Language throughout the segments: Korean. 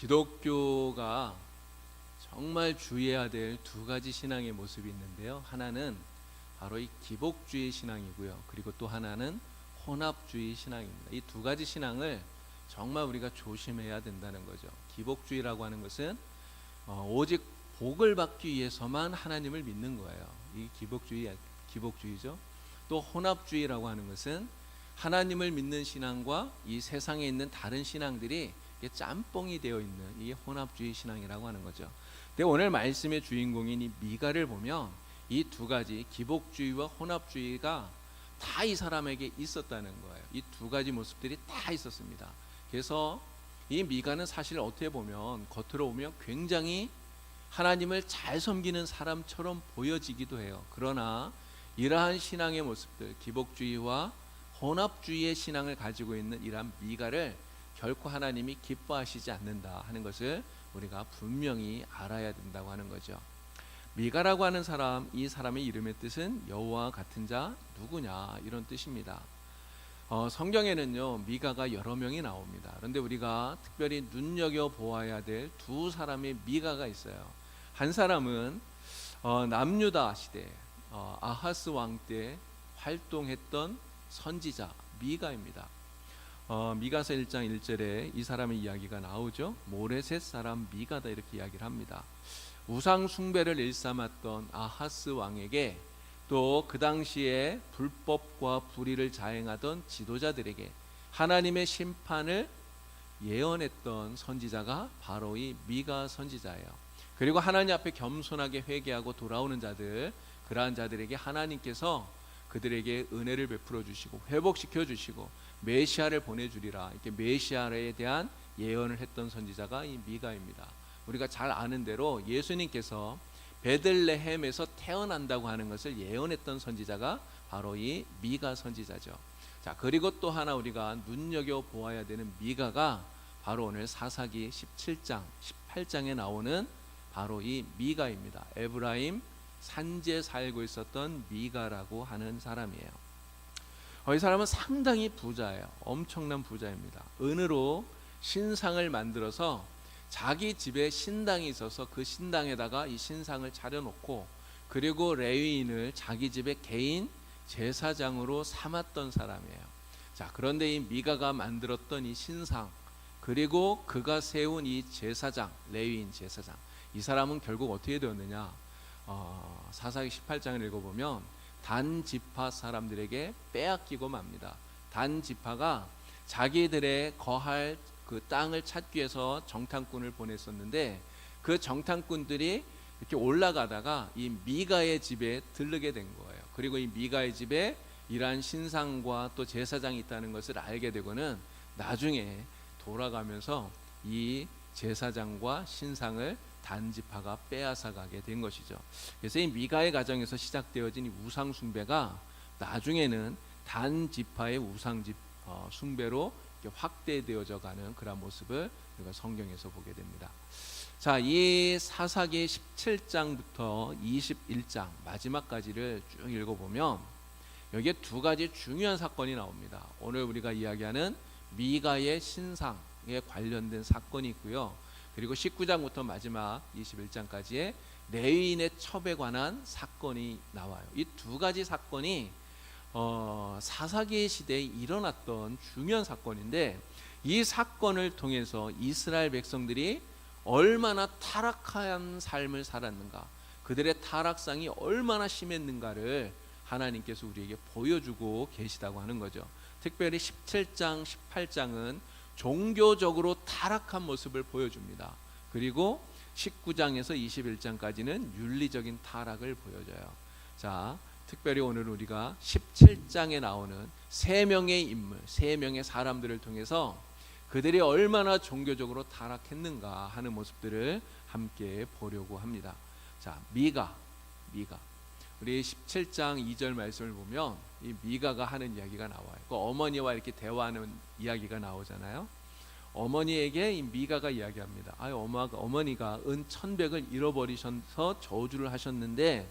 기독교가 정말 주의해야 될 두 가지 신앙의 모습이 있는데요. 하나는 바로 이 기복주의 신앙이고요. 그리고 또 하나는 혼합주의 신앙입니다. 이 두 가지 신앙을 정말 우리가 조심해야 된다는 거죠. 기복주의라고 하는 것은 오직 복을 받기 위해서만 하나님을 믿는 거예요. 이 기복주의죠. 또 혼합주의라고 하는 것은 하나님을 믿는 신앙과 이 세상에 있는 다른 신앙들이 짬뽕이 되어 있는 이 혼합주의 신앙이라고 하는 거죠. 근데 오늘 말씀의 주인공인 이 미가를 보면 이 두 가지 기복주의와 혼합주의가 다 이 사람에게 있었다는 거예요. 이 두 가지 모습들이 다 있었습니다. 그래서 이 미가는 사실 어떻게 보면 겉으로 보면 굉장히 하나님을 잘 섬기는 사람처럼 보여지기도 해요. 그러나 이러한 신앙의 모습들, 기복주의와 혼합주의의 신앙을 가지고 있는 이러한 미가를 결코 하나님이 기뻐하시지 않는다 하는 것을 우리가 분명히 알아야 된다고 하는 거죠. 미가라고 하는 사람, 이 사람의 이름의 뜻은 여호와 같은 자 누구냐 이런 뜻입니다. 성경에는요 미가가 여러 명이 나옵니다. 그런데 우리가 특별히 눈여겨보아야 될 두 사람의 미가가 있어요. 한 사람은 남유다 시대 아하스 왕 때 활동했던 선지자 미가입니다. 미가서 1장 1절에 이 사람의 이야기가 나오죠. 모레셋 사람 미가다 이렇게 이야기를 합니다. 우상 숭배를 일삼았던 아하스 왕에게 또 그 당시에 불법과 불의를 자행하던 지도자들에게 하나님의 심판을 예언했던 선지자가 바로 이 미가 선지자예요. 그리고 하나님 앞에 겸손하게 회개하고 돌아오는 자들, 그러한 자들에게 하나님께서 그들에게 은혜를 베풀어 주시고 회복시켜 주시고 메시아를 보내주리라, 이렇게 메시아에 대한 예언을 했던 선지자가 이 미가입니다. 우리가 잘 아는 대로 예수님께서 베들레헴에서 태어난다고 하는 것을 예언했던 선지자가 바로 이 미가 선지자죠. 자, 그리고 또 하나 우리가 눈여겨보아야 되는 미가가 바로 오늘 사사기 17장 18장에 나오는 바로 이 미가입니다. 에브라임 산지에 살고 있었던 미가라고 하는 사람이에요. 이 사람은 상당히 부자예요. 엄청난 부자입니다. 은으로 신상을 만들어서 자기 집에 신당이 있어서 그 신당에다가 이 신상을 차려놓고 그리고 레위인을 자기 집의 개인 제사장으로 삼았던 사람이에요. 자, 그런데 이 미가가 만들었던 이 신상 그리고 그가 세운 이 제사장, 레위인 제사장, 이 사람은 결국 어떻게 되었느냐? 사사기 18장을 읽어보면 단 지파 사람들에게 빼앗기고 맙니다. 단 지파가 자기들의 거할 그 땅을 찾기 위해서 정탐꾼을 보냈었는데 그 정탐꾼들이 이렇게 올라가다가 이 미가의 집에 들르게 된 거예요. 그리고 이 미가의 집에 이러한 신상과 또 제사장이 있다는 것을 알게 되고는 나중에 돌아가면서 이 제사장과 신상을 단지파가 빼앗아 가게 된 것이죠. 그래서 이 미가의 가정에서 시작되어진 이 우상 숭배가 나중에는 단지파의 우상 숭배로 확대되어져 가는 그런 모습을 우리가 성경에서 보게 됩니다. 자, 이 사사기 17장부터 21장 마지막까지를 쭉 읽어보면 여기에 두 가지 중요한 사건이 나옵니다. 오늘 우리가 이야기하는 미가의 신상에 관련된 사건이 있고요. 그리고 19장부터 마지막 21장까지의 레위인의 첩에 관한 사건이 나와요. 이 두 가지 사건이 사사기 시대에 일어났던 중요한 사건인데 이 사건을 통해서 이스라엘 백성들이 얼마나 타락한 삶을 살았는가, 그들의 타락상이 얼마나 심했는가를 하나님께서 우리에게 보여주고 계시다고 하는 거죠. 특별히 17장, 18장은 종교적으로 타락한 모습을 보여줍니다. 그리고 19장에서 21장까지는 윤리적인 타락을 보여줘요. 자, 특별히 오늘 우리가 17장에 나오는 세 명의 인물, 세 명의 사람들을 통해서 그들이 얼마나 종교적으로 타락했는가 하는 모습들을 함께 보려고 합니다. 자, 미가. 우리 17장 2절 말씀을 보면 이 미가가 하는 이야기가 나와요. 그 어머니와 이렇게 대화하는 이야기가 나오잖아요. 어머니에게 이 미가가 이야기합니다. 어머니가 은 1,100을 잃어버리셔서 저주를 하셨는데,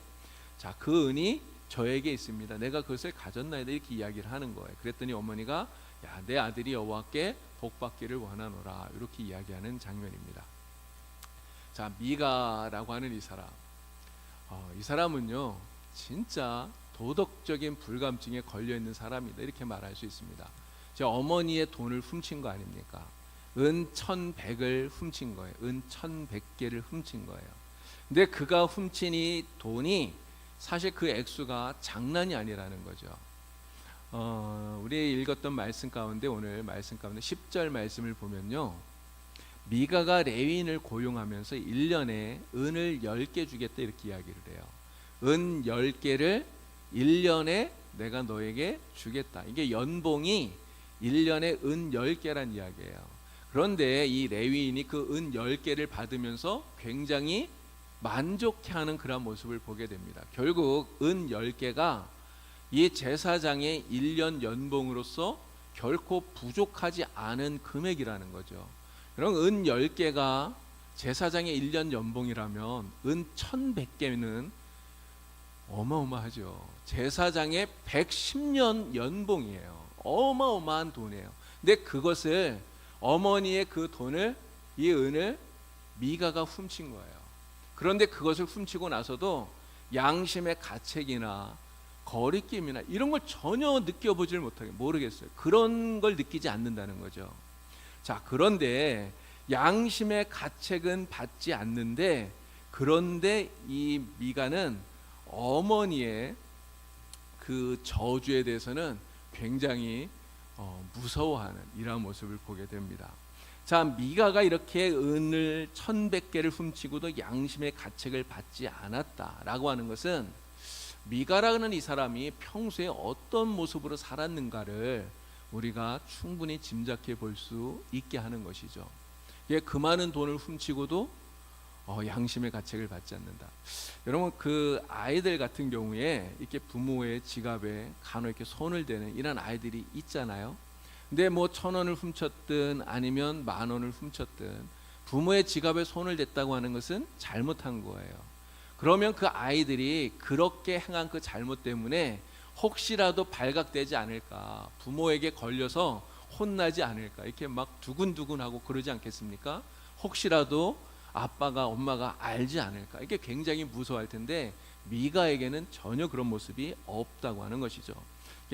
자, 그 은이 저에게 있습니다. 내가 그것을 가졌나이다, 이렇게 이야기를 하는 거예요. 그랬더니 어머니가 야, 내 아들이 여호와께 복받기를 원하노라, 이렇게 이야기하는 장면입니다. 자, 미가라고 하는 이 사람, 이 사람은요 진짜 도덕적인 불감증에 걸려 있는 사람이다, 이렇게 말할 수 있습니다. 제 어머니의 돈을 훔친 거 아닙니까? 은 1,100을 훔친 거예요. 은 1,100개를 훔친 거예요. 근데 그가 훔친 이 돈이 사실 그 액수가 장난이 아니라는 거죠. 우리 읽었던 말씀 가운데, 오늘 말씀 가운데 10절 말씀을 보면요, 미가가 레위인을 고용하면서 1년에 은을 10개 주겠다, 이렇게 이야기를 해요. 은 10개를 1년에 내가 너에게 주겠다. 이게 연봉이 1년에 은 10개란 이야기예요. 그런데 이 레위인이 그 은 10개를 받으면서 굉장히 만족해하는 그런 모습을 보게 됩니다. 결국 은 10개가 이 제사장의 1년 연봉으로서 결코 부족하지 않은 금액이라는 거죠. 그럼 은 10개가 제사장의 1년 연봉이라면 은 1,100개는 어마어마하죠. 제사장의 110년 연봉이에요. 어마어마한 돈이에요. 근데 그것을, 어머니의 그 돈을, 이 은을 미가가 훔친 거예요. 그런데 그것을 훔치고 나서도 양심의 가책이나 거리낌이나 이런 걸 전혀 느껴보질 못하게, 모르겠어요. 그런 걸 느끼지 않는다는 거죠. 자, 그런데 양심의 가책은 받지 않는데, 그런데 이 미가는 어머니의 그 저주에 대해서는 굉장히 무서워하는 이러한 모습을 보게 됩니다. 자, 미가가 이렇게 은을 1,100개를 훔치고도 양심의 가책을 받지 않았다라고 하는 것은, 미가라는 이 사람이 평소에 어떤 모습으로 살았는가를 우리가 충분히 짐작해 볼 수 있게 하는 것이죠. 그 많은 돈을 훔치고도 양심의 가책을 받지 않는다. 여러분, 그 아이들 같은 경우에 이렇게 부모의 지갑에 간혹 이렇게 손을 대는 이런 아이들이 있잖아요. 근데 뭐 1,000원을 훔쳤든 아니면 10,000원을 훔쳤든 부모의 지갑에 손을 댔다고 하는 것은 잘못한 거예요. 그러면 그 아이들이 그렇게 행한 그 잘못 때문에 혹시라도 발각되지 않을까, 부모에게 걸려서 혼나지 않을까, 이렇게 막 두근두근하고 그러지 않겠습니까? 혹시라도 아빠가, 엄마가 알지 않을까, 이게 굉장히 무서워할 텐데, 미가에게는 전혀 그런 모습이 없다고 하는 것이죠.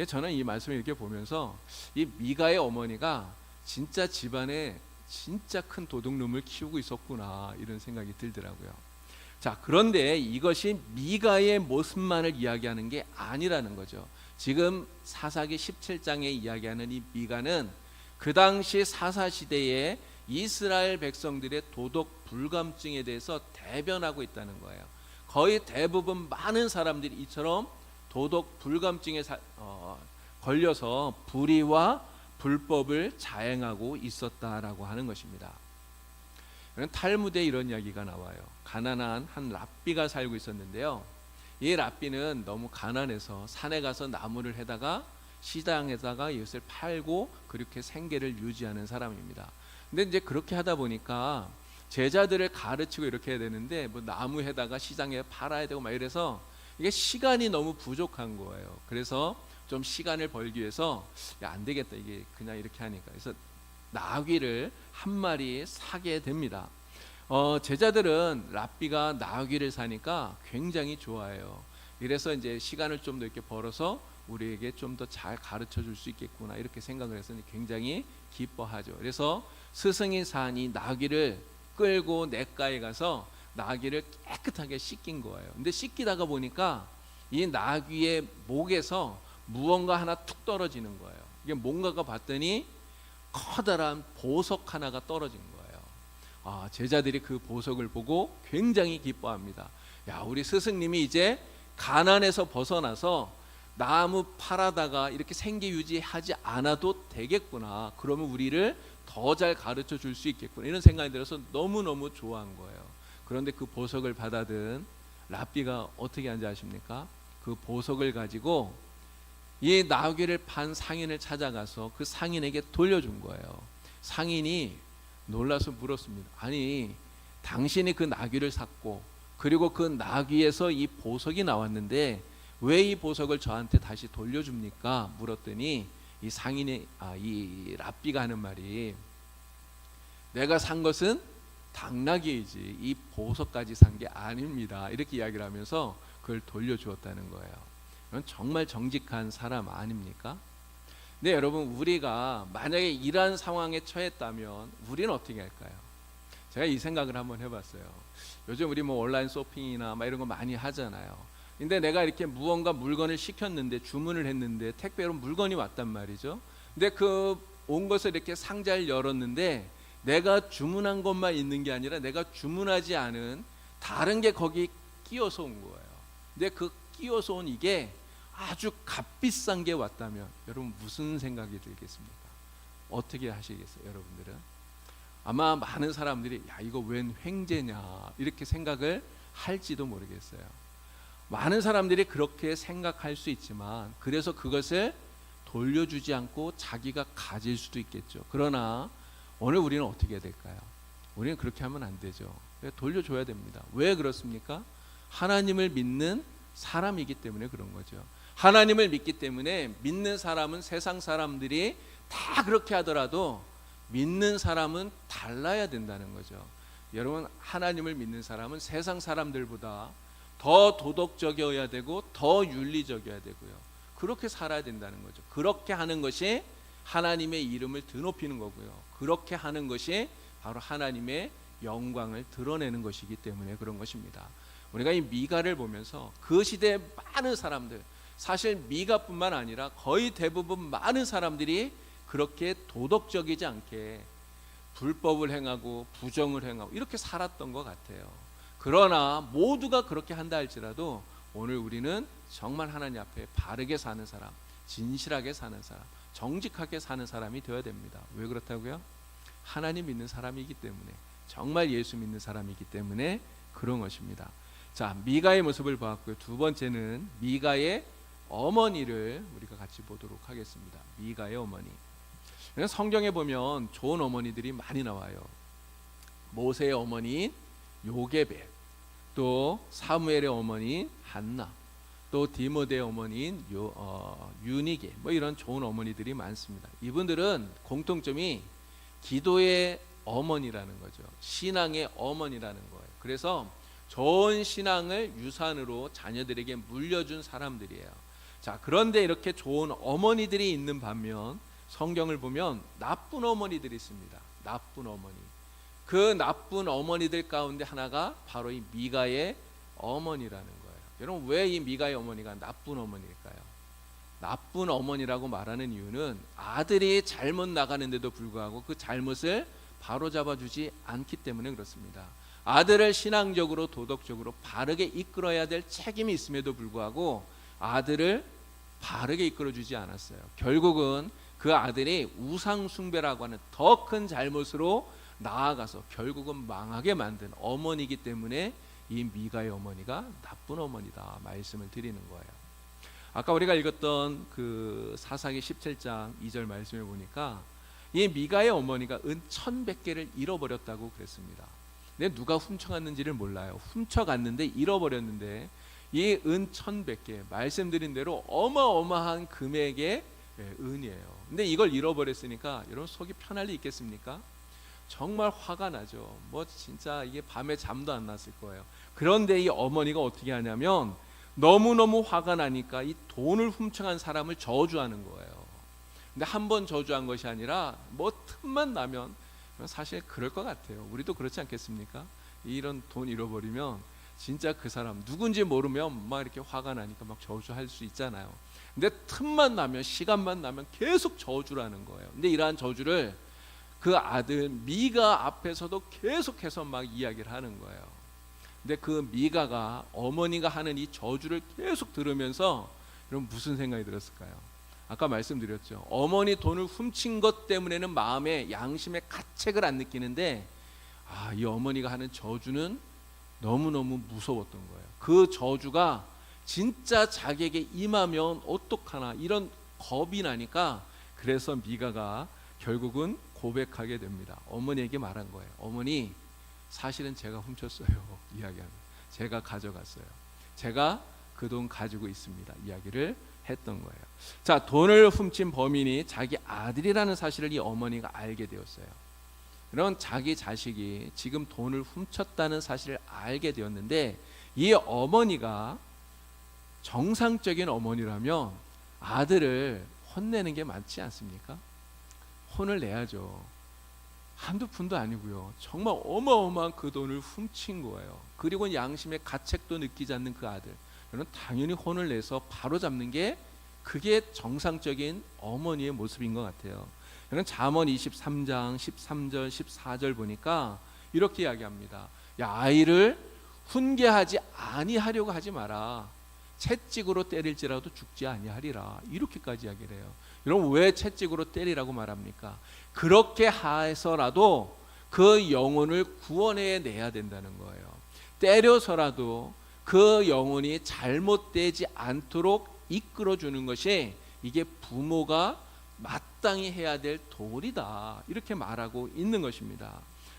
저는 이 말씀을 이렇게 보면서 이 미가의 어머니가 진짜 집안에 진짜 큰 도둑놈을 키우고 있었구나, 이런 생각이 들더라고요. 자, 그런데 이것이 미가의 모습만을 이야기하는 게 아니라는 거죠. 지금 사사기 17장에 이야기하는 이 미가는 그 당시 사사시대에 이스라엘 백성들의 도덕 불감증에 대해서 대변하고 있다는 거예요. 거의 대부분 많은 사람들이 이처럼 도덕 불감증에 걸려서 불의와 불법을 자행하고 있었다라고 하는 것입니다. 탈무드에 이런 이야기가 나와요. 가난한 한 랍비가 살고 있었는데요, 이 랍비는 너무 가난해서 산에 가서 나무를 해다가 시장에다가 이것을 팔고 그렇게 생계를 유지하는 사람입니다. 근데 이제 그렇게 하다 보니까 제자들을 가르치고 이렇게 해야 되는데, 뭐 나무 해다가 시장에 팔아야 되고 막 이래서 이게 시간이 너무 부족한 거예요. 그래서 좀 시간을 벌기 위해서, 야, 안 되겠다, 이게 그냥 이렇게 하니까. 그래서 나귀를 한 마리 사게 됩니다. 제자들은 랍비가 나귀를 사니까 굉장히 좋아해요. 이래서 이제 시간을 좀 더 이렇게 벌어서 우리에게 좀 더 잘 가르쳐 줄 수 있겠구나, 이렇게 생각을 해서 굉장히 기뻐하죠. 그래서 스승이 산 이 나귀를 끌고 냇가에 가서 나귀를 깨끗하게 씻긴 거예요. 근데 씻기다가 보니까 이 나귀의 목에서 무언가 하나 툭 떨어지는 거예요. 이게 뭔가가 봤더니 커다란 보석 하나가 떨어진 거예요. 제자들이 그 보석을 보고 굉장히 기뻐합니다. 야, 우리 스승님이 이제 가난에서 벗어나서 나무 팔아다가 이렇게 생계 유지하지 않아도 되겠구나, 그러면 우리를 더 잘 가르쳐 줄 수 있겠구나, 이런 생각이 들어서 너무너무 좋아한 거예요. 그런데 그 보석을 받아든 랍비가 어떻게 하는지 아십니까? 그 보석을 가지고 이 나귀를 판 상인을 찾아가서 그 상인에게 돌려준 거예요. 상인이 놀라서 물었습니다. 아니, 당신이 그 나귀를 샀고 그리고 그 나귀에서 이 보석이 나왔는데 왜 이 보석을 저한테 다시 돌려줍니까? 물었더니 이 상인이 이 랍비가 하는 말이 내가 산 것은 당나귀이지 이 보석까지 산 게 아닙니다. 이렇게 이야기를 하면서 그걸 돌려주었다는 거예요. 이건 정말 정직한 사람 아닙니까? 네, 여러분 우리가 만약에 이러한 상황에 처했다면 우리는 어떻게 할까요? 제가 이 생각을 한번 해봤어요. 요즘 우리 뭐 온라인 쇼핑이나 막 이런 거 많이 하잖아요. 근데 내가 이렇게 무언가 물건을 시켰는데 주문을 했는데 택배로 물건이 왔단 말이죠. 근데 그 온 것을 이렇게 상자를 열었는데 내가 주문한 것만 있는 게 아니라 내가 주문하지 않은 다른 게 거기 끼어서 온 거예요. 근데 그 끼어서 온 이게 아주 값비싼 게 왔다면 여러분 무슨 생각이 들겠습니까? 어떻게 하시겠어요, 여러분들은? 아마 많은 사람들이 야 이거 웬 횡재냐 이렇게 생각을 할지도 모르겠어요. 많은 사람들이 그렇게 생각할 수 있지만 그래서 그것을 돌려주지 않고 자기가 가질 수도 있겠죠. 그러나 오늘 우리는 어떻게 해야 될까요? 우리는 그렇게 하면 안 되죠. 돌려줘야 됩니다. 왜 그렇습니까? 하나님을 믿는 사람이기 때문에 그런 거죠. 하나님을 믿기 때문에 믿는 사람은 세상 사람들이 다 그렇게 하더라도 믿는 사람은 달라야 된다는 거죠. 여러분 하나님을 믿는 사람은 세상 사람들보다 더 도덕적이어야 되고 더 윤리적이어야 되고요. 그렇게 살아야 된다는 거죠. 그렇게 하는 것이 하나님의 이름을 드높이는 거고요. 그렇게 하는 것이 바로 하나님의 영광을 드러내는 것이기 때문에 그런 것입니다. 우리가 이 미가를 보면서 그 시대의 많은 사람들, 사실 미가뿐만 아니라 거의 대부분 많은 사람들이 그렇게 도덕적이지 않게 불법을 행하고 부정을 행하고 이렇게 살았던 것 같아요. 그러나 모두가 그렇게 한다 할지라도 오늘 우리는 정말 하나님 앞에 바르게 사는 사람, 진실하게 사는 사람, 정직하게 사는 사람이 되어야 됩니다. 왜 그렇다고요? 하나님 믿는 사람이기 때문에, 정말 예수 믿는 사람이기 때문에 그런 것입니다. 자, 미가의 모습을 보았고요. 두 번째는 미가의 어머니를 우리가 같이 보도록 하겠습니다. 미가의 어머니. 성경에 보면 좋은 어머니들이 많이 나와요. 모세의 어머니인 요게벳, 또 사무엘의 어머니인 한나, 또 디모데의 어머니인 유니게, 뭐 이런 좋은 어머니들이 많습니다. 이분들은 공통점이 기도의 어머니라는 거죠. 신앙의 어머니라는 거예요. 그래서 좋은 신앙을 유산으로 자녀들에게 물려준 사람들이에요. 자, 그런데 이렇게 좋은 어머니들이 있는 반면 성경을 보면 나쁜 어머니들이 있습니다. 나쁜 어머니. 그 나쁜 어머니들 가운데 하나가 바로 이 미가의 어머니라는 거예요. 여러분 왜 이 미가의 어머니가 나쁜 어머니일까요? 나쁜 어머니라고 말하는 이유는 아들이 잘못 나가는데도 불구하고 그 잘못을 바로잡아주지 않기 때문에 그렇습니다. 아들을 신앙적으로 도덕적으로 바르게 이끌어야 될 책임이 있음에도 불구하고 아들을 바르게 이끌어주지 않았어요. 결국은 그 아들이 우상숭배라고 하는 더 큰 잘못으로 나아가서 결국은 망하게 만든 어머니이기 때문에 이 미가의 어머니가 나쁜 어머니다 말씀을 드리는 거예요. 아까 우리가 읽었던 그 사사기 17장 2절 말씀을 보니까 이 미가의 어머니가 은 1,100개를 잃어버렸다고 그랬습니다. 근데 누가 훔쳐갔는지를 몰라요. 훔쳐갔는데 잃어버렸는데 이 은 1,100개 말씀드린 대로 어마어마한 금액의 은이에요. 근데 이걸 잃어버렸으니까 여러분 속이 편할 리 있겠습니까? 정말 화가 나죠. 뭐 진짜 이게 밤에 잠도 안 났을 거예요. 그런데 이 어머니가 어떻게 하냐면 너무너무 화가 나니까 이 돈을 훔쳐간 사람을 저주하는 거예요. 근데 한 번 저주한 것이 아니라 뭐 틈만 나면, 사실 그럴 것 같아요. 우리도 그렇지 않겠습니까? 이런 돈 잃어버리면 진짜 그 사람 누군지 모르면 막 이렇게 화가 나니까 막 저주할 수 있잖아요. 근데 틈만 나면, 시간만 나면 계속 저주라는 거예요. 근데 이러한 저주를 그 아들 미가 앞에서도 계속해서 막 이야기를 하는 거예요. 근데 그 미가가 어머니가 하는 이 저주를 계속 들으면서 여러분 무슨 생각이 들었을까요? 아까 말씀드렸죠. 어머니 돈을 훔친 것 때문에는 마음에 양심의 가책을 안 느끼는데 이 어머니가 하는 저주는 너무너무 무서웠던 거예요. 그 저주가 진짜 자기에게 임하면 어떡하나 이런 겁이 나니까 그래서 미가가 결국은 고백하게 됩니다. 어머니에게 말한 거예요. 어머니, 사실은 제가 훔쳤어요. 이야기하는. 제가 가져갔어요. 제가 그 돈 가지고 있습니다. 이야기를 했던 거예요. 자, 돈을 훔친 범인이 자기 아들이라는 사실을 이 어머니가 알게 되었어요. 그런 자기 자식이 지금 돈을 훔쳤다는 사실을 알게 되었는데, 이 어머니가 정상적인 어머니라면 아들을 혼내는 게 맞지 않습니까? 혼을 내야죠. 한두 푼도 아니고요. 정말 어마어마한 그 돈을 훔친 거예요. 그리고 양심의 가책도 느끼지 않는 그 아들, 저는 당연히 혼을 내서 바로 잡는 게 그게 정상적인 어머니의 모습인 것 같아요. 저는 잠언 23장 13절 14절 보니까 이렇게 이야기합니다. 야, 아이를 훈계하지 아니하려고 하지 마라. 채찍으로 때릴지라도 죽지 아니하리라. 이렇게까지 이야기를 해요. 여러분, 왜 채찍으로 때리라고 말합니까? 그렇게 해서라도 그 영혼을 구원해내야 된다는 거예요. 때려서라도 그 영혼이 잘못되지 않도록 이끌어주는 것이 이게 부모가 마땅히 해야 될 도리다, 이렇게 말하고 있는 것입니다.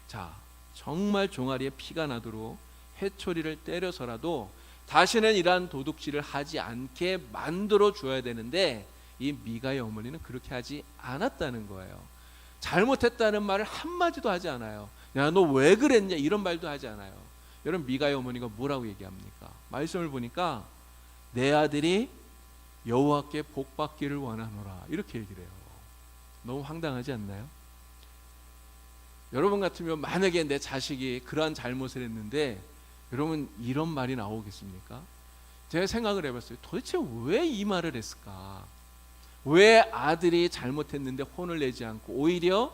자, 정말 종아리에 피가 나도록 회초리를 때려서라도 다시는 이러한 도둑질을 하지 않게 만들어 줘야 되는데, 이 미가의 어머니는 그렇게 하지 않았다는 거예요. 잘못했다는 말을 한마디도 하지 않아요. 야, 너 왜 그랬냐, 이런 말도 하지 않아요. 여러분, 미가의 어머니가 뭐라고 얘기합니까? 말씀을 보니까 내 아들이 여호와께 복받기를 원하노라, 이렇게 얘기를 해요. 너무 황당하지 않나요? 여러분 같으면 만약에 내 자식이 그러한 잘못을 했는데 여러분, 이런 말이 나오겠습니까? 제가 생각을 해봤어요. 도대체 왜 이 말을 했을까? 왜 아들이 잘못했는데 혼을 내지 않고 오히려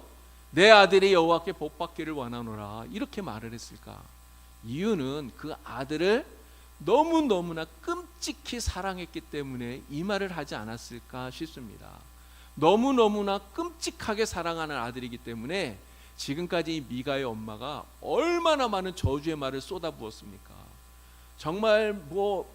내 아들이 여호와께 복받기를 원하노라, 이렇게 말을 했을까? 이유는 그 아들을 너무너무나 끔찍히 사랑했기 때문에 이 말을 하지 않았을까 싶습니다. 너무너무나 끔찍하게 사랑하는 아들이기 때문에 지금까지 이 미가의 엄마가 얼마나 많은 저주의 말을 쏟아부었습니까? 정말 뭐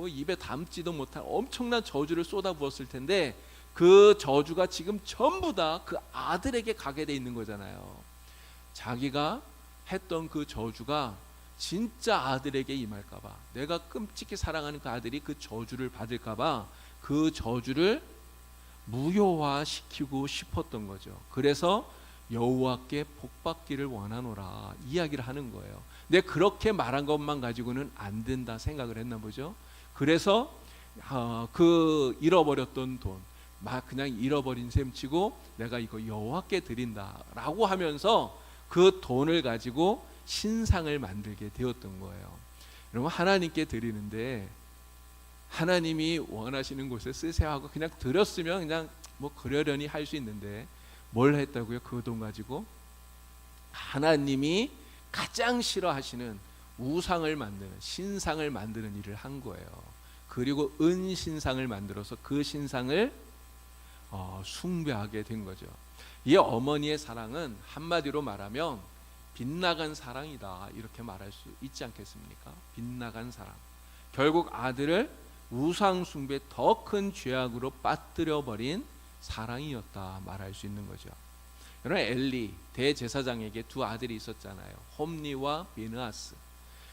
입에 담지도 못한 엄청난 저주를 쏟아부었을 텐데, 그 저주가 지금 전부 다 그 아들에게 가게 돼 있는 거잖아요. 자기가 했던 그 저주가 진짜 아들에게 임할까봐, 내가 끔찍히 사랑하는 그 아들이 그 저주를 받을까봐 그 저주를 무효화시키고 싶었던 거죠. 그래서 여호와께 복받기를 원하노라 이야기를 하는 거예요. 근데 그렇게 말한 것만 가지고는 안 된다 생각을 했나 보죠. 그래서 그 잃어버렸던 돈 막 그냥 잃어버린 셈 치고 내가 이거 여호와께 드린다라고 하면서 그 돈을 가지고 신상을 만들게 되었던 거예요. 여러분, 하나님께 드리는데 하나님이 원하시는 곳에 쓰세요 하고 그냥 드렸으면 그냥 뭐 그러려니 할 수 있는데, 뭘 했다고요? 그 돈 가지고 하나님이 가장 싫어하시는 우상을 만드는, 신상을 만드는 일을 한 거예요. 그리고 은신상을 만들어서 그 신상을 숭배하게 된 거죠. 이 어머니의 사랑은 한마디로 말하면 빗나간 사랑이다, 이렇게 말할 수 있지 않겠습니까? 빗나간 사랑. 결국 아들을 우상 숭배 더 큰 죄악으로 빠뜨려 버린 사랑이었다 말할 수 있는 거죠. 여러분, 엘리 대제사장에게 두 아들이 있었잖아요. 홈리와 비느하스.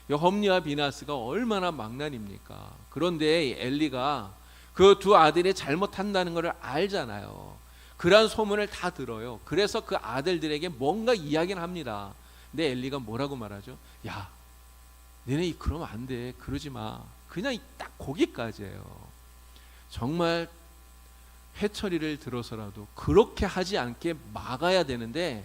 이 홈리와 비느하스가 얼마나 망나니입니까? 그런데 엘리가 그 두 아들이 잘못한다는 것을 알잖아요. 그러한 소문을 다 들어요. 그래서 그 아들들에게 뭔가 이야기를 합니다. 근데 엘리가 뭐라고 말하죠? 야, 너네 그러면 안 돼, 그러지 마. 그냥 딱 거기까지예요. 정말 회초리를 들어서라도 그렇게 하지 않게 막아야 되는데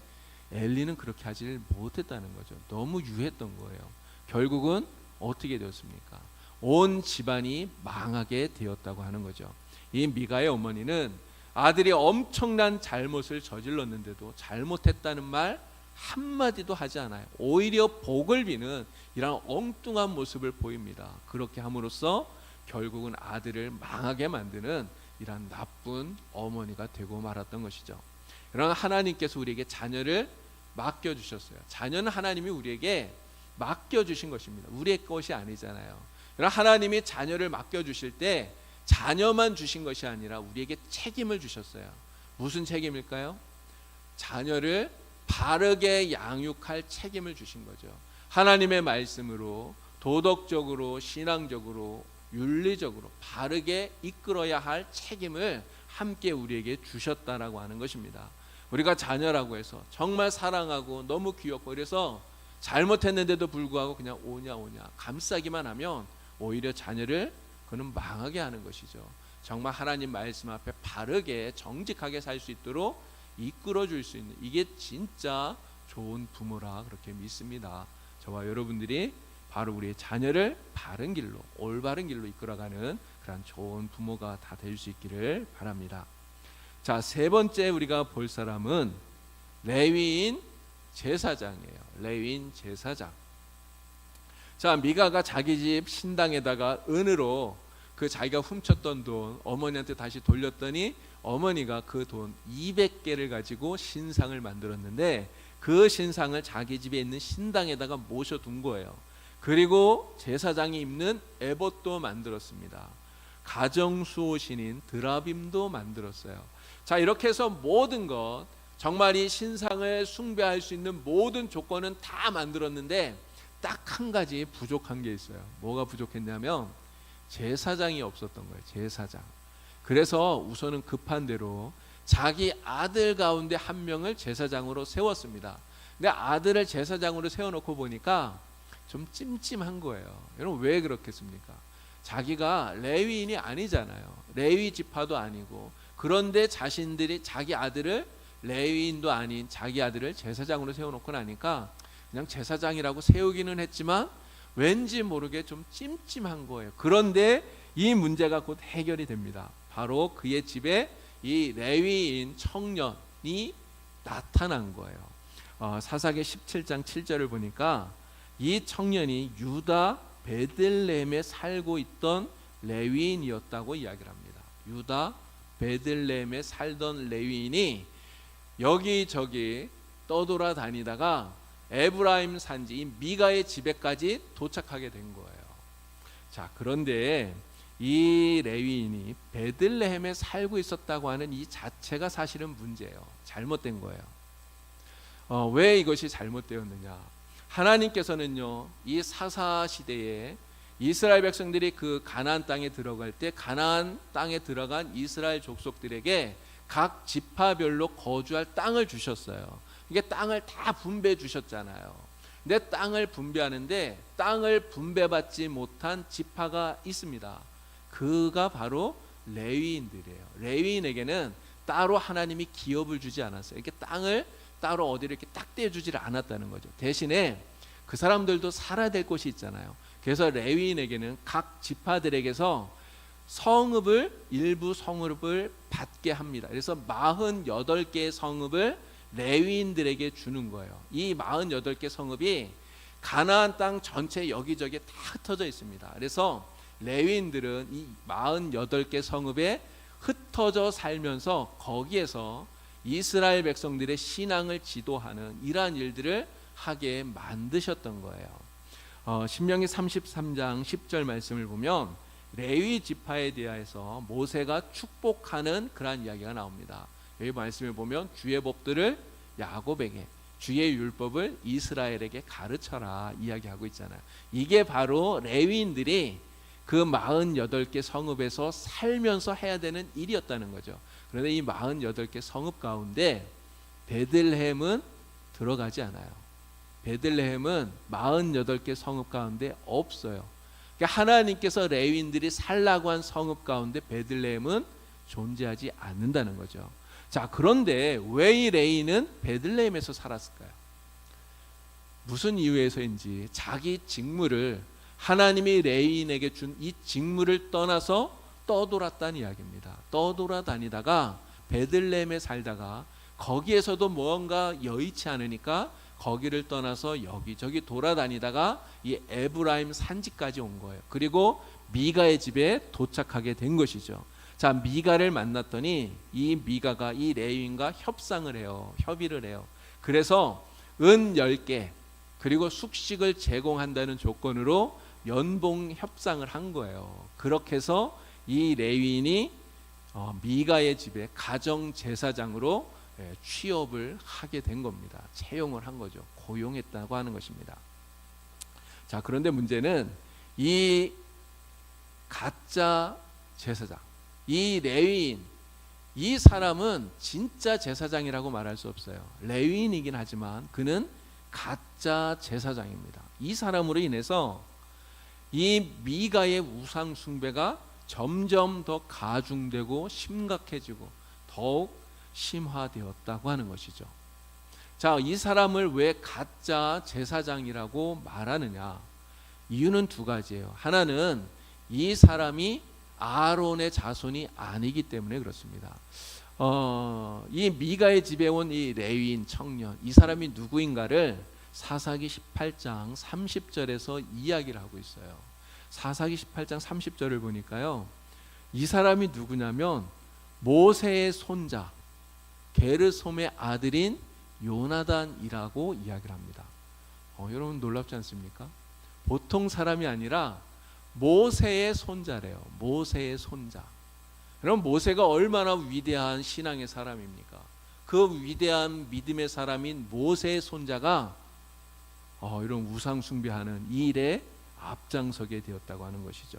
엘리는 그렇게 하지를 못했다는 거죠. 너무 유했던 거예요. 결국은 어떻게 되었습니까? 온 집안이 망하게 되었다고 하는 거죠. 이 미가의 어머니는 아들이 엄청난 잘못을 저질렀는데도 잘못했다는 말 한마디도 하지 않아요. 오히려 복을 비는 이런 엉뚱한 모습을 보입니다. 그렇게 함으로써 결국은 아들을 망하게 만드는 이런 나쁜 어머니가 되고 말았던 것이죠. 여러분, 하나님께서 우리에게 자녀를 맡겨주셨어요. 자녀는 하나님이 우리에게 맡겨주신 것입니다. 우리의 것이 아니잖아요. 여러분, 하나님이 자녀를 맡겨주실 때 자녀만 주신 것이 아니라 우리에게 책임을 주셨어요. 무슨 책임일까요? 자녀를 바르게 양육할 책임을 주신 거죠. 하나님의 말씀으로, 도덕적으로, 신앙적으로 윤리적으로 바르게 이끌어야 할 책임을 함께 우리에게 주셨다라고 하는 것입니다. 우리가 자녀라고 해서 정말 사랑하고 너무 귀엽고 그래서 잘못했는데도 불구하고 그냥 오냐 감싸기만 하면 오히려 자녀를 그는 망하게 하는 것이죠. 정말 하나님 말씀 앞에 바르게 정직하게 살 수 있도록 이끌어 줄 수 있는, 이게 진짜 좋은 부모라 그렇게 믿습니다. 저와 여러분들이 바로 우리의 자녀를 바른 길로, 올바른 길로 이끌어가는 그런 좋은 부모가 다 될 수 있기를 바랍니다. 자, 세 번째 우리가 볼 사람은 레위인 제사장이에요. 레위인 제사장. 자, 미가가 자기 집 신당에다가 은으로 그 자기가 훔쳤던 돈 어머니한테 다시 돌렸더니 어머니가 그 돈 200개를 가지고 신상을 만들었는데 그 신상을 자기 집에 있는 신당에다가 모셔둔 거예요. 그리고 제사장이 입는 에봇도 만들었습니다. 가정수호신인 드라빔도 만들었어요. 자, 이렇게 해서 모든 것, 정말 이 신상을 숭배할 수 있는 모든 조건은 다 만들었는데 딱 한 가지 부족한 게 있어요. 뭐가 부족했냐면 제사장이 없었던 거예요. 제사장. 그래서 우선은 급한 대로 자기 아들 가운데 한 명을 제사장으로 세웠습니다. 근데 아들을 제사장으로 세워놓고 보니까 좀 찜찜한 거예요. 여러분 왜 그렇겠습니까? 자기가 레위인이 아니잖아요. 레위 지파도 아니고, 그런데 자신들이 자기 아들을, 레위인도 아닌 자기 아들을 제사장으로 세워놓고 나니까 그냥 제사장이라고 세우기는 했지만 왠지 모르게 좀 찜찜한 거예요. 그런데 이 문제가 곧 해결이 됩니다. 바로 그의 집에 이 레위인 청년이 나타난 거예요. 사사기 17장 7절을 보니까 이 청년이 유다 베들레헴에 살고 있던 레위인이었다고 이야기를 합니다. 유다 베들레헴에 살던 레위인이 여기저기 떠돌아다니다가 에브라임 산지 이 미가의 집에까지 도착하게 된 거예요. 자, 그런데 이 레위인이 베들레헴에 살고 있었다고 하는 이 자체가 사실은 문제예요. 잘못된 거예요. 왜 이것이 잘못되었느냐? 하나님께서는요, 이 사사 시대에 이스라엘 백성들이 그 가나안 땅에 들어갈 때 가나안 땅에 들어간 이스라엘 족속들에게 각 지파별로 거주할 땅을 주셨어요. 이게 땅을 다 분배해 주셨잖아요. 근데 땅을 분배하는데 땅을 분배받지 못한 지파가 있습니다. 그가 바로 레위인들이에요. 레위인에게는 따로 하나님이 기업을 주지 않았어요. 이렇게 땅을 따로 어디를 이렇게 딱 떼주지를 않았다는 거죠. 대신에 그 사람들도 살아야 될 곳이 있잖아요. 그래서 레위인에게는 각 지파들에게서 일부 성읍을 받게 합니다. 그래서 48개의 성읍을 레위인들에게 주는 거예요. 이 48개 성읍이 가나안 땅 전체 여기저기 다 흩어져 있습니다. 그래서 레위인들은 이 48개 성읍에 흩어져 살면서 거기에서 이스라엘 백성들의 신앙을 지도하는 이러한 일들을 하게 만드셨던 거예요. 신명기 33장 10절 말씀을 보면 레위 지파에 대해서 모세가 축복하는 그러한 이야기가 나옵니다. 여기 말씀을 보면 주의 법들을 야곱에게, 주의 율법을 이스라엘에게 가르쳐라 이야기하고 있잖아요. 이게 바로 레위인들이 그 48개 성읍에서 살면서 해야 되는 일이었다는 거죠. 그런데 이 48개 성읍 가운데 베들레헴은 들어가지 않아요. 베들레헴은 48개 성읍 가운데 없어요. 그러니까 하나님께서 레위인들이 살라고 한 성읍 가운데 베들레헴은 존재하지 않는다는 거죠. 자, 그런데 왜 이 레위인은 베들레헴에서 살았을까요? 무슨 이유에서인지 자기 직무를, 하나님이 레위인에게 준 이 직무를 떠나서 떠돌았다는 이야기입니다. 떠돌아다니다가 베들레헴에 살다가 거기에서도 뭔가 여의치 않으니까 거기를 떠나서 여기저기 돌아다니다가 이 에브라임 산지까지 온 거예요. 그리고 미가의 집에 도착하게 된 것이죠. 자, 미가를 만났더니 이 미가가 이 레위인과 협의를 해요. 그래서 은 10개 그리고 숙식을 제공한다는 조건으로 연봉 협상을 한 거예요. 그렇게 해서 이 레위인이 미가의 집에 가정 제사장으로 취업을 하게 된 겁니다. 채용을 한 거죠. 고용했다고 하는 것입니다. 자, 그런데 문제는 이 가짜 제사장, 이 레위인, 이 사람은 진짜 제사장이라고 말할 수 없어요. 레위인이긴 하지만 그는 가짜 제사장입니다. 이 사람으로 인해서 이 미가의 우상 숭배가 점점 더 가중되고 심각해지고 더욱 심화되었다고 하는 것이죠. 자, 이 사람을 왜 가짜 제사장이라고 말하느냐? 이유는 두 가지예요. 하나는 이 사람이 아론의 자손이 아니기 때문에 그렇습니다. 이 미가의 집에 온 이 레위인 청년, 이 사람이 누구인가를 사사기 18장 30절에서 이야기를 하고 있어요. 사사기 18장 30절을 보니까요, 이 사람이 누구냐면 모세의 손자 게르솜의 아들인 요나단이라고 이야기를 합니다. 여러분 놀랍지 않습니까? 보통 사람이 아니라 모세의 손자래요. 모세의 손자. 그럼 모세가 얼마나 위대한 신앙의 사람입니까? 그 위대한 믿음의 사람인 모세의 손자가 이런 우상 숭배하는 이 일에 앞장서게 되었다고 하는 것이죠.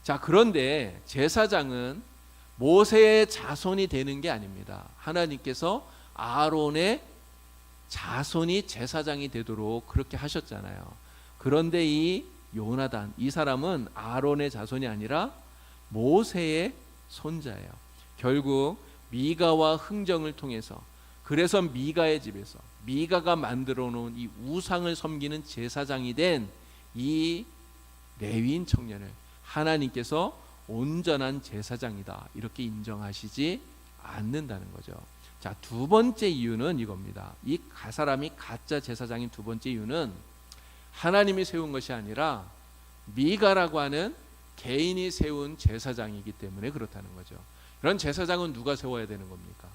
자, 그런데 제사장은 모세의 자손이 되는 게 아닙니다. 하나님께서 아론의 자손이 제사장이 되도록 그렇게 하셨잖아요. 그런데 이 요나단, 이 사람은 아론의 자손이 아니라 모세의 손자예요. 결국 미가와 흥정을 통해서, 그래서 미가의 집에서 미가가 만들어 놓은 이 우상을 섬기는 제사장이 된 이 레위인 청년을 하나님께서 온전한 제사장이다 이렇게 인정하시지 않는다는 거죠. 자, 두 번째 이유는 이겁니다. 이 사람이 가짜 제사장인 두 번째 이유는 하나님이 세운 것이 아니라 미가라고 하는 개인이 세운 제사장이기 때문에 그렇다는 거죠. 그런 제사장은 누가 세워야 되는 겁니까?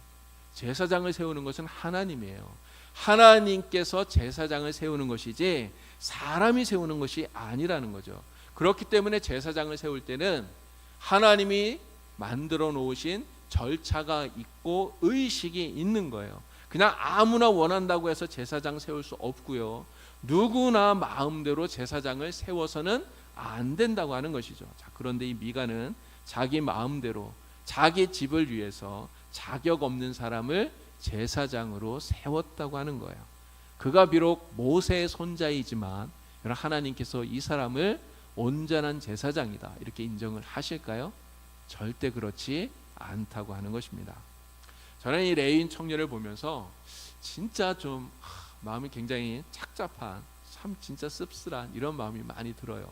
제사장을 세우는 것은 하나님이에요. 하나님께서 제사장을 세우는 것이지 사람이 세우는 것이 아니라는 거죠. 그렇기 때문에 제사장을 세울 때는 하나님이 만들어 놓으신 절차가 있고 의식이 있는 거예요. 그냥 아무나 원한다고 해서 제사장 세울 수 없고요. 누구나 마음대로 제사장을 세워서는 안 된다고 하는 것이죠. 자, 그런데 이 미가는 자기 마음대로 자기 집을 위해서 자격 없는 사람을 제사장으로 세웠다고 하는 거예요. 그가 비록 모세의 손자이지만 하나님께서 이 사람을 온전한 제사장이다 이렇게 인정을 하실까요? 절대 그렇지 않다고 하는 것입니다. 저는 이 레위인 청년을 보면서 진짜 좀 마음이 굉장히 착잡한, 참 진짜 씁쓸한 이런 마음이 많이 들어요.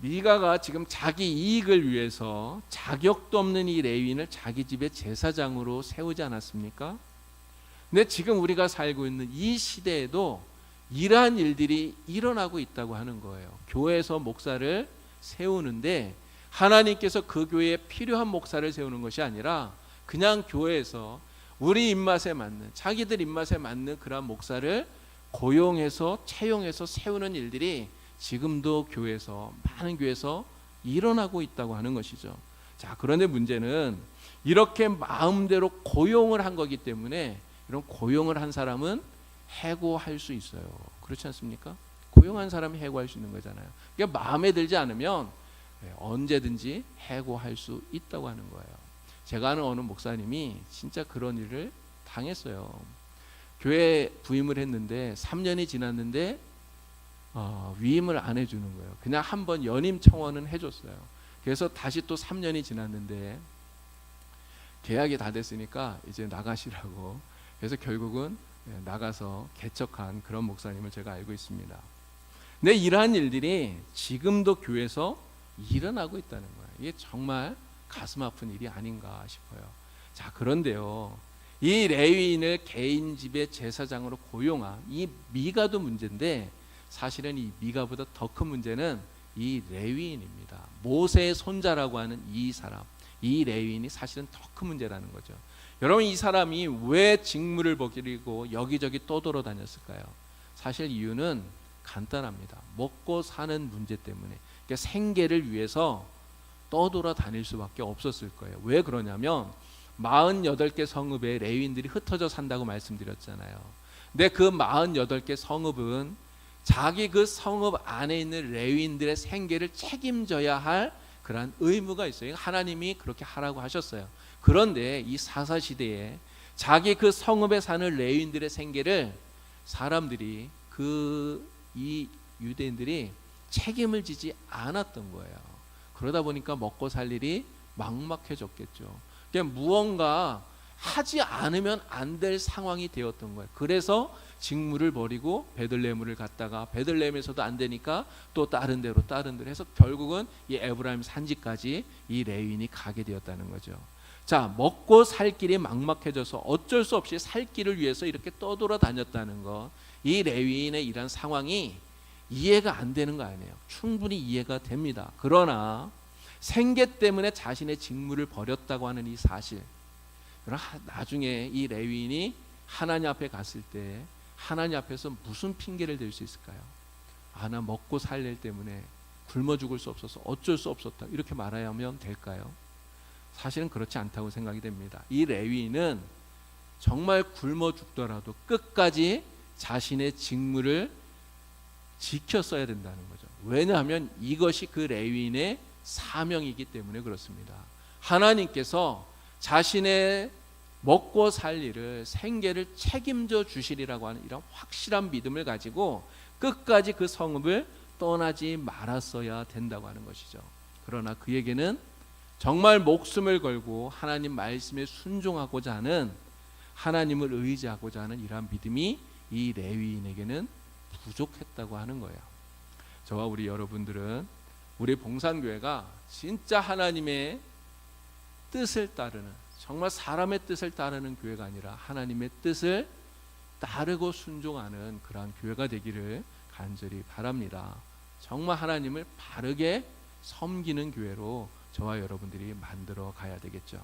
미가가 지금 자기 이익을 위해서 자격도 없는 이 레위인을 자기 집의 제사장으로 세우지 않았습니까? 근데 지금 우리가 살고 있는 이 시대에도 이러한 일들이 일어나고 있다고 하는 거예요. 교회에서 목사를 세우는데 하나님께서 그 교회에 필요한 목사를 세우는 것이 아니라 그냥 교회에서 우리 입맛에 맞는, 자기들 입맛에 맞는 그런 목사를 고용해서 채용해서 세우는 일들이 지금도 교회에서, 많은 교회에서 일어나고 있다고 하는 것이죠. 자, 그런데 문제는 이렇게 마음대로 고용을 한 거기 때문에 이런 고용을 한 사람은 해고할 수 있어요. 그렇지 않습니까? 고용한 사람이 해고할 수 있는 거잖아요. 그러니까 마음에 들지 않으면 언제든지 해고할 수 있다고 하는 거예요. 제가 아는 어느 목사님이 진짜 그런 일을 당했어요. 교회 부임을 했는데 3년이 지났는데 위임을 안 해주는 거예요. 그냥 한번 연임 청원은 해줬어요. 그래서 다시 또 3년이 지났는데 계약이 다 됐으니까 이제 나가시라고. 그래서 결국은 나가서 개척한 그런 목사님을 제가 알고 있습니다. 근데 이러한 일들이 지금도 교회에서 일어나고 있다는 거예요. 이게 정말 가슴 아픈 일이 아닌가 싶어요. 자, 그런데요, 이 레위인을 개인 집의 제사장으로 고용한 이 미가도 문제인데 사실은 이 미가보다 더 큰 문제는 이 레위인입니다. 모세의 손자라고 하는 이 사람, 이 레위인이 사실은 더 큰 문제라는 거죠. 여러분, 이 사람이 왜 직무를 버리고 여기저기 떠돌아다녔을까요? 사실 이유는 간단합니다. 먹고 사는 문제 때문에, 그러니까 생계를 위해서 떠돌아다닐 수밖에 없었을 거예요. 왜 그러냐면 48개 성읍에 레위인들이 흩어져 산다고 말씀드렸잖아요. 근데 그 48개 성읍은 자기 그 성읍 안에 있는 레위인들의 생계를 책임져야 할 그러한 의무가 있어요. 하나님이 그렇게 하라고 하셨어요. 그런데 이 사사 시대에 자기 그 성읍에 사는 레위인들의 생계를 사람들이 이 유대인들이 책임을 지지 않았던 거예요. 그러다 보니까 먹고 살 일이 막막해졌겠죠. 그러니까 무언가 하지 않으면 안 될 상황이 되었던 거예요. 그래서 직무를 버리고 베들레헴을 갔다가 베들레헴에서도 안 되니까 또 다른 데로 해서 결국은 이 에브라임 산지까지 이 레위인이 가게 되었다는 거죠. 자, 먹고 살 길이 막막해져서 어쩔 수 없이 살 길을 위해서 이렇게 떠돌아다녔다는 것, 이 레위인의 이런 상황이 이해가 안 되는 거 아니에요. 충분히 이해가 됩니다. 그러나 생계 때문에 자신의 직무를 버렸다고 하는 이 사실, 나중에 이 레위인이 하나님 앞에 갔을 때 하나님 앞에서 무슨 핑계를 댈 수 있을까요? 나 먹고 살 일 때문에 굶어 죽을 수 없어서 어쩔 수 없었다, 이렇게 말해야 하면 될까요? 사실은 그렇지 않다고 생각이 됩니다. 이 레위인은 정말 굶어 죽더라도 끝까지 자신의 직무를 지켰어야 된다는 거죠. 왜냐하면 이것이 그 레위인의 사명이기 때문에 그렇습니다. 하나님께서 자신의 먹고 살 일을, 생계를 책임져 주시리라고 하는 이런 확실한 믿음을 가지고 끝까지 그 성읍을 떠나지 말았어야 된다고 하는 것이죠. 그러나 그에게는 정말 목숨을 걸고 하나님 말씀에 순종하고자 하는, 하나님을 의지하고자 하는 이러한 믿음이 이 레위인에게는 부족했다고 하는 거예요. 저와 우리 여러분들은, 우리 봉산교회가 진짜 하나님의 뜻을 따르는, 정말 사람의 뜻을 따르는 교회가 아니라 하나님의 뜻을 따르고 순종하는 그러한 교회가 되기를 간절히 바랍니다. 정말 하나님을 바르게 섬기는 교회로 저와 여러분들이 만들어 가야 되겠죠.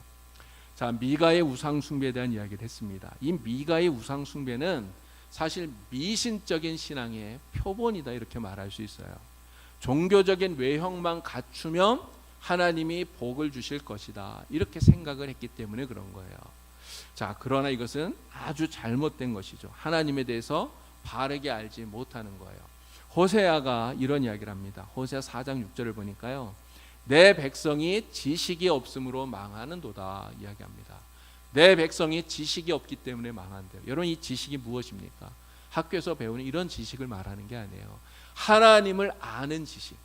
자, 미가의 우상 숭배에 대한 이야기를 했습니다. 이 미가의 우상 숭배는 사실 미신적인 신앙의 표본이다, 이렇게 말할 수 있어요. 종교적인 외형만 갖추면 하나님이 복을 주실 것이다, 이렇게 생각을 했기 때문에 그런 거예요. 자, 그러나 이것은 아주 잘못된 것이죠. 하나님에 대해서 바르게 알지 못하는 거예요. 호세아가 이런 이야기를 합니다. 호세아 4장 6절을 보니까요, 내 백성이 지식이 없음으로 망하는도다 이야기합니다. 내 백성이 지식이 없기 때문에 망한대요. 여러분, 이 지식이 무엇입니까? 학교에서 배우는 이런 지식을 말하는 게 아니에요. 하나님을 아는 지식,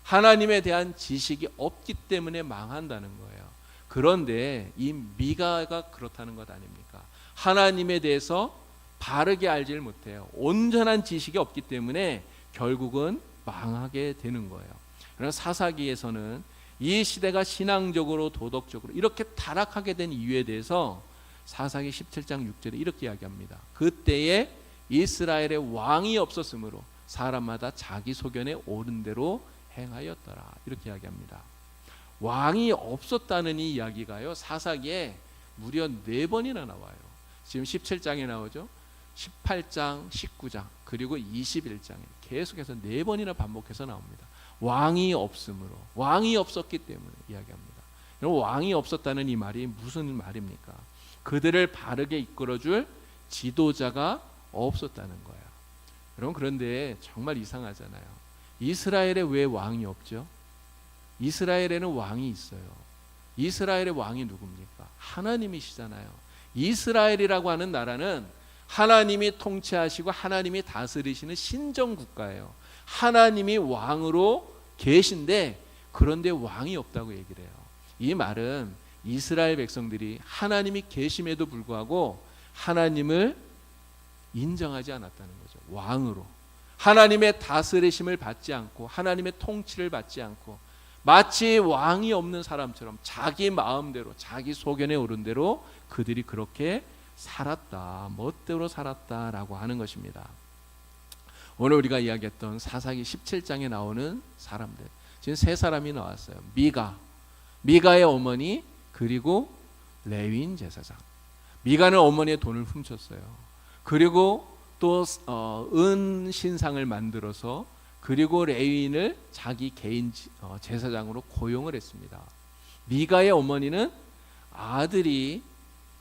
하나님에 대한 지식이 없기 때문에 망한다는 거예요. 그런데 이 미가가 그렇다는 것 아닙니까? 하나님에 대해서 바르게 알지를 못해요. 온전한 지식이 없기 때문에 결국은 망하게 되는 거예요. 그러나 사사기에서는 이 시대가 신앙적으로 도덕적으로 이렇게 타락하게 된 이유에 대해서 사사기 17장 6절에 이렇게 이야기합니다. 그때에 이스라엘의 왕이 없었으므로 사람마다 자기 소견에 옳은 대로 행하였더라, 이렇게 이야기합니다. 왕이 없었다는 이 이야기가요, 사사기에 무려 4번이나 나와요. 지금 17장에 나오죠. 18장, 19장, 그리고 21장에 계속해서 4번이나 반복해서 나옵니다. 왕이 없으므로, 왕이 없었기 때문에 이야기합니다. 여러분, 왕이 없었다는 이 말이 무슨 말입니까? 그들을 바르게 이끌어줄 지도자가 없었다는 거예요. 여러분, 그런데 정말 이상하잖아요. 이스라엘에 왜 왕이 없죠? 이스라엘에는 왕이 있어요. 이스라엘의 왕이 누굽니까? 하나님이시잖아요. 이스라엘이라고 하는 나라는 하나님이 통치하시고 하나님이 다스리시는 신정국가예요. 하나님이 왕으로 계신데, 그런데 왕이 없다고 얘기를 해요. 이 말은 이스라엘 백성들이 하나님이 계심에도 불구하고 하나님을 인정하지 않았다는 거죠. 왕으로 하나님의 다스리심을 받지 않고 하나님의 통치를 받지 않고 마치 왕이 없는 사람처럼 자기 마음대로, 자기 소견에 오른 대로 그들이 그렇게 살았다, 멋대로 살았다라고 하는 것입니다. 오늘 우리가 이야기했던 사사기 17장에 나오는 사람들, 지금 3사람이 나왔어요. 미가의 어머니, 그리고 레위인 제사장. 미가는 어머니의 돈을 훔쳤어요. 그리고 또 은신상을 만들어서, 그리고 레위인을 자기 개인 제사장으로 고용을 했습니다. 미가의 어머니는 아들이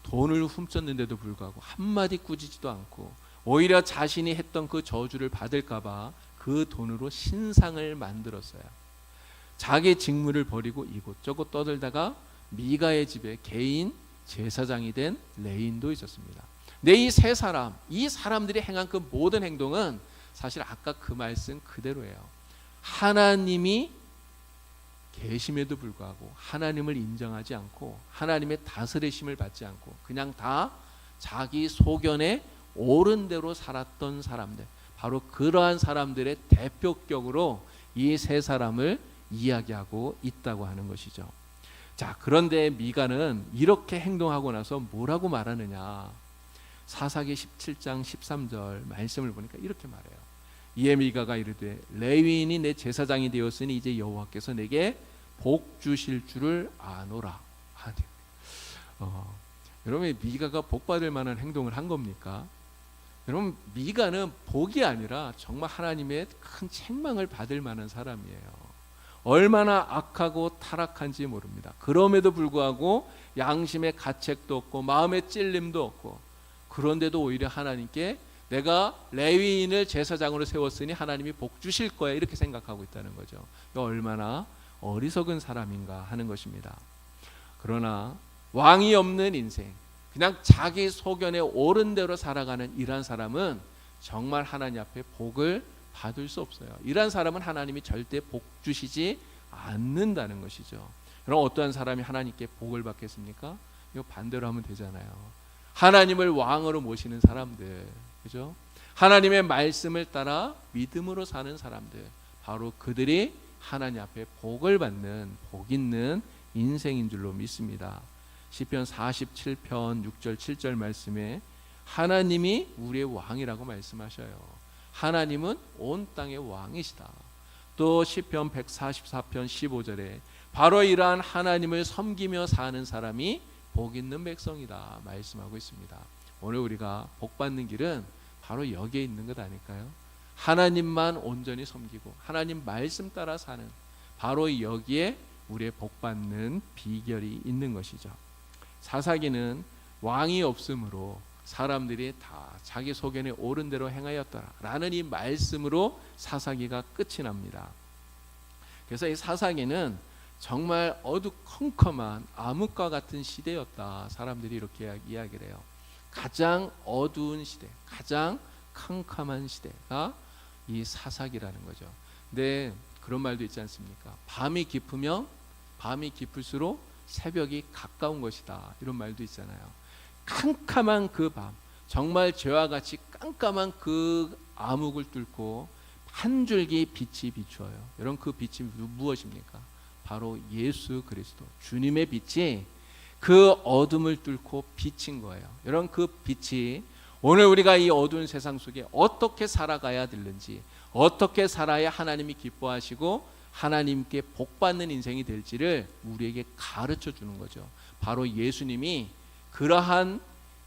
돈을 훔쳤는데도 불구하고 한마디 꾸짖지도 않고 오히려 자신이 했던 그 저주를 받을까봐 그 돈으로 신상을 만들었어요. 자기 직무를 버리고 이곳저곳 떠들다가 미가의 집에 개인 제사장이 된 레인도 있었습니다. 근데 이 세 사람, 이 사람들이 행한 그 모든 행동은 사실 아까 그 말씀 그대로예요. 하나님이 계심에도 불구하고 하나님을 인정하지 않고 하나님의 다스리심을 받지 않고 그냥 다 자기 소견에 옳은 대로 살았던 사람들, 바로 그러한 사람들의 대표격으로 이 세 사람을 이야기하고 있다고 하는 것이죠. 자, 그런데 미가는 이렇게 행동하고 나서 뭐라고 말하느냐? 사사기 17장 13절 말씀을 보니까 이렇게 말해요. 이에 미가가 이르되 레위인이 내 제사장이 되었으니 이제 여호와께서 내게 복 주실 줄을 아노라. 여러분, 미가가 복 받을 만한 행동을 한 겁니까? 여러분, 미가는 복이 아니라 정말 하나님의 큰 책망을 받을 만한 사람이에요. 얼마나 악하고 타락한지 모릅니다. 그럼에도 불구하고 양심의 가책도 없고 마음의 찔림도 없고, 그런데도 오히려 하나님께 내가 레위인을 제사장으로 세웠으니 하나님이 복 주실 거야, 이렇게 생각하고 있다는 거죠. 얼마나 어리석은 사람인가 하는 것입니다. 그러나 왕이 없는 인생, 그냥 자기 소견에 옳은 대로 살아가는 이러한 사람은 정말 하나님 앞에 복을 받을 수 없어요. 이러한 사람은 하나님이 절대 복 주시지 않는다는 것이죠. 그럼 어떠한 사람이 하나님께 복을 받겠습니까? 이거 반대로 하면 되잖아요. 하나님을 왕으로 모시는 사람들, 그죠? 하나님의 말씀을 따라 믿음으로 사는 사람들, 바로 그들이 하나님 앞에 복을 받는 복 있는 인생인 줄로 믿습니다. 시편 47편 6절 7절 말씀에 하나님이 우리의 왕이라고 말씀하셔요. 하나님은 온 땅의 왕이시다. 또 시편 144편 15절에 바로 이러한 하나님을 섬기며 사는 사람이 복 있는 백성이다 말씀하고 있습니다. 오늘 우리가 복 받는 길은 바로 여기에 있는 것 아닐까요? 하나님만 온전히 섬기고 하나님 말씀 따라 사는, 바로 여기에 우리의 복 받는 비결이 있는 것이죠. 사사기는 왕이 없으므로 사람들이 다 자기 소견에 옳은 대로 행하였더라라는 이 말씀으로 사사기가 끝이 납니다. 그래서 이 사사기는 정말 어두컴컴한 암흑과 같은 시대였다, 사람들이 이렇게 이야기를 해요. 가장 어두운 시대, 가장 캄캄한 시대가 이 사사기라는 거죠. 근데 그런 말도 있지 않습니까? 밤이 깊을수록 새벽이 가까운 것이다, 이런 말도 있잖아요. 캄캄한 그 밤, 정말 죄와 같이 깜깜한 그 암흑을 뚫고 한 줄기 빛이 비추어요. 여러분, 그 빛이 무엇입니까? 바로 예수 그리스도, 주님의 빛이 그 어둠을 뚫고 비친 거예요. 여러분, 그 빛이 오늘 우리가 이 어두운 세상 속에 어떻게 살아가야 되는지, 어떻게 살아야 하나님이 기뻐하시고 하나님께 복받는 인생이 될지를 우리에게 가르쳐 주는 거죠. 바로 예수님이 그러한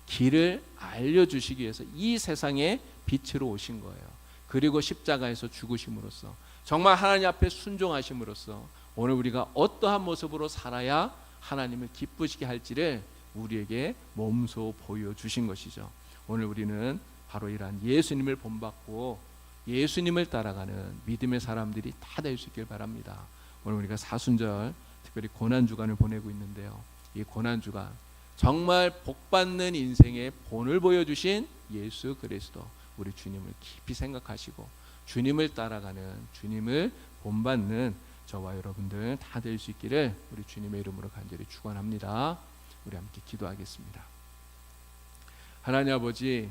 길을 알려주시기 위해서 이 세상에 빛으로 오신 거예요. 그리고 십자가에서 죽으심으로써, 정말 하나님 앞에 순종하심으로써 오늘 우리가 어떠한 모습으로 살아야 하나님을 기쁘시게 할지를 우리에게 몸소 보여주신 것이죠. 오늘 우리는 바로 이러한 예수님을 본받고 예수님을 따라가는 믿음의 사람들이 다 될 수 있길 바랍니다. 오늘 우리가 사순절, 특별히 고난주간을 보내고 있는데요, 이 고난주간 정말 복받는 인생의 본을 보여주신 예수 그리스도, 우리 주님을 깊이 생각하시고 주님을 따라가는, 주님을 본받는 저와 여러분들 다 될 수 있기를 우리 주님의 이름으로 간절히 축원합니다. 우리 함께 기도하겠습니다. 하나님 아버지,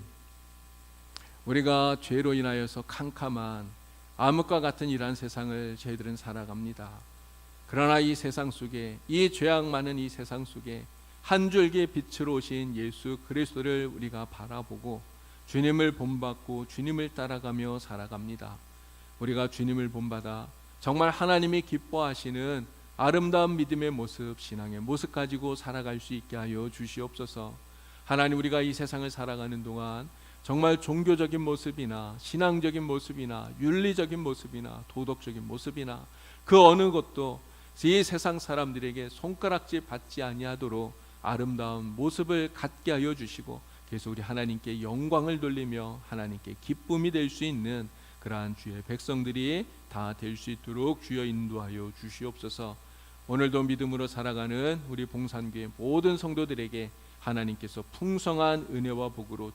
우리가 죄로 인하여서 캄캄한 암흑과 같은 이러한 세상을 저희들은 살아갑니다. 그러나 이 세상 속에, 이 죄악 많은 이 세상 속에 한 줄기의 빛으로 오신 예수 그리스도를 우리가 바라보고 주님을 본받고 주님을 따라가며 살아갑니다. 우리가 주님을 본받아 정말 하나님이 기뻐하시는 아름다운 믿음의 모습, 신앙의 모습 가지고 살아갈 수 있게 하여 주시옵소서. 하나님, 우리가 이 세상을 살아가는 동안 정말 종교적인 모습이나 신앙적인 모습이나 윤리적인 모습이나 도덕적인 모습이나 그 어느 것도 이 세상 사람들에게 손가락질 받지 아니하도록 아름다운 모습을 갖게 하여 주시고, 그래서 우리 하나님께 영광을 돌리며 하나님께 기쁨이 될 수 있는 그러한 주의 백성들이 다 될 수 있도록 주여 인도하여 주시옵소서. 오늘도 믿음으로 살아가는 우리 봉산교회 모든 성도들에게 하나님께서 풍성한 은혜와 복으로